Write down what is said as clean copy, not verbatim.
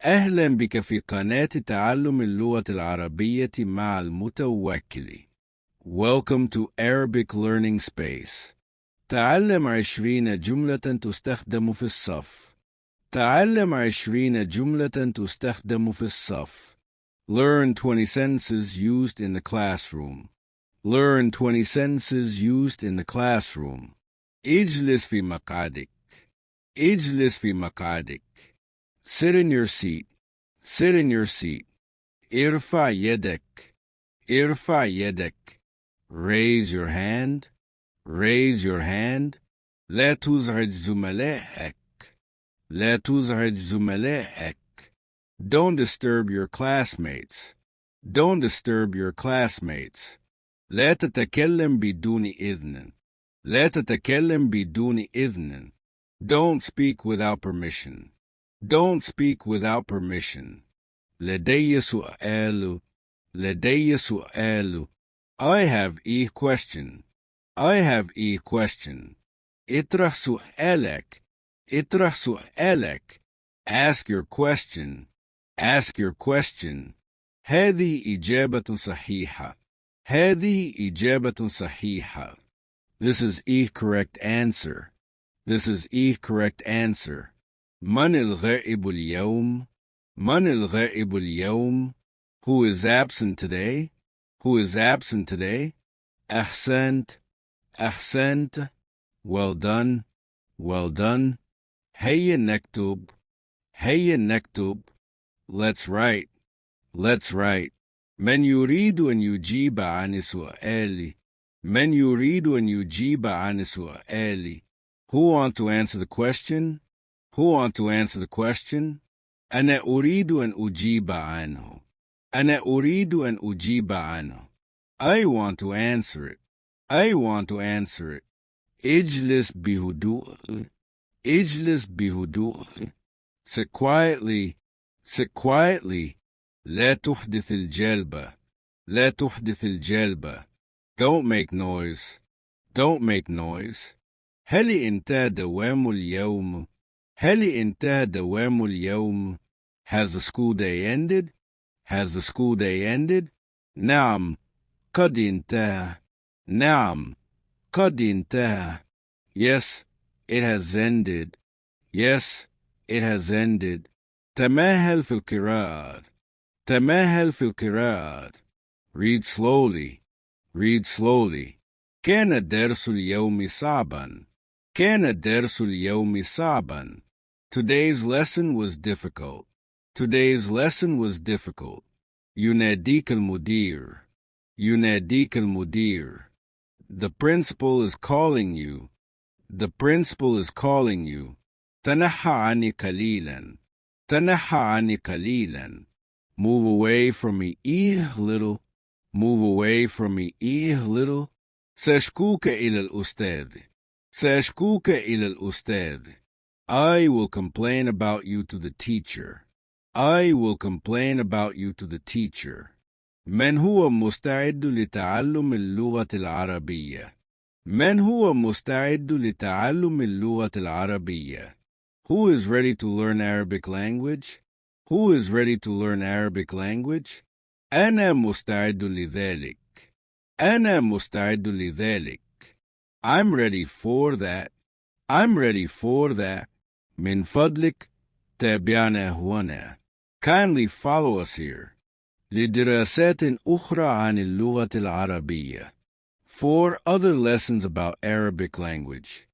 أهلا بك في قناة تعلم اللغة العربية مع المتوكل. Welcome to Arabic Learning Space. تعلم 20 جملة تستخدم في الصف. تعلم 20 جملة تستخدم في الصف. Learn 20 sentences used in the classroom. Learn 20 sentences used in the classroom. اجلس في مقعدك. اجلس في مقعدك. Sit in your seat. Sit in your seat. ارفع يدك. ارفع يدك. Raise your hand. Raise your hand. لا تزعج زملائك. لا تزعج زملائك. Don't disturb your classmates. Don't disturb your classmates. لا تتكلم بدون إذن. لا تتكلم بدون إذن. Don't speak without permission. Don't speak without permission. لدي سؤال. لدي سؤال. I have a question. I have a question. اطرح سؤالك. اطرح سؤالك. Ask your question. Ask your question. هذه إجابة صحيحة. هذه إجابة صحيحة. This is a correct answer. This is a correct answer. من الغائب اليوم? من الغائب اليوم? Who is absent today? Who is absent today? أحسنت. أحسنت. Well done. Well done. هيا نكتب. هيا نكتب. Let's write. Let's write. من يريد أن يجيب عن سؤالي؟ من يريد أن يجيب عن سؤالي؟ Who wants to answer the question? Who wants to answer the question? أنا أريد أن أجيب عنه. أنا أريد أن أجيب عنه. I want to answer it. I want to answer it. اجلس بهدوء. اجلس بهدوء. Sit quietly. Sit quietly. لا تحدث الجلبة. لا تحدث الجلبة. Don't make noise. Don't make noise. هل انتهى دوام اليوم؟ هل انتهى دوام اليوم؟ Has the school day ended? Has the school day ended? نعم. قد انتهى. نعم. قد انتهى. Yes, it has ended. Yes, it has ended. تماهل في القراءة. تماهل في القراءة. Read slowly. Read slowly. كان درس اليوم صعبا. كان درس اليوم صعبا. Today's lesson was difficult. Today's lesson was difficult. يناديك المدير. يناديك المدير. The principal is calling you. The principal is calling you. تنحى عني قليلا. تنحى عني قليلا. Move away from me a little. Move away from me a little. سأشكوك إلى الأستاذ. سأشكوك إلى الأستاذ. I will complain about you to the teacher. I will complain about you to the teacher. من هو مستعد لتعلم اللغة العربية؟ من هو مستعد لتعلم اللغة العربية؟ Who is ready to learn Arabic language? Who is ready to learn Arabic language? أنا مستعد لذلك. أنا مستعد لذلك. I'm ready for that. I'm ready for that. من فضلك تابعنا هنا. Kindly follow us here. لدراسات أخرى عن اللغة العربية. For other lessons about Arabic language.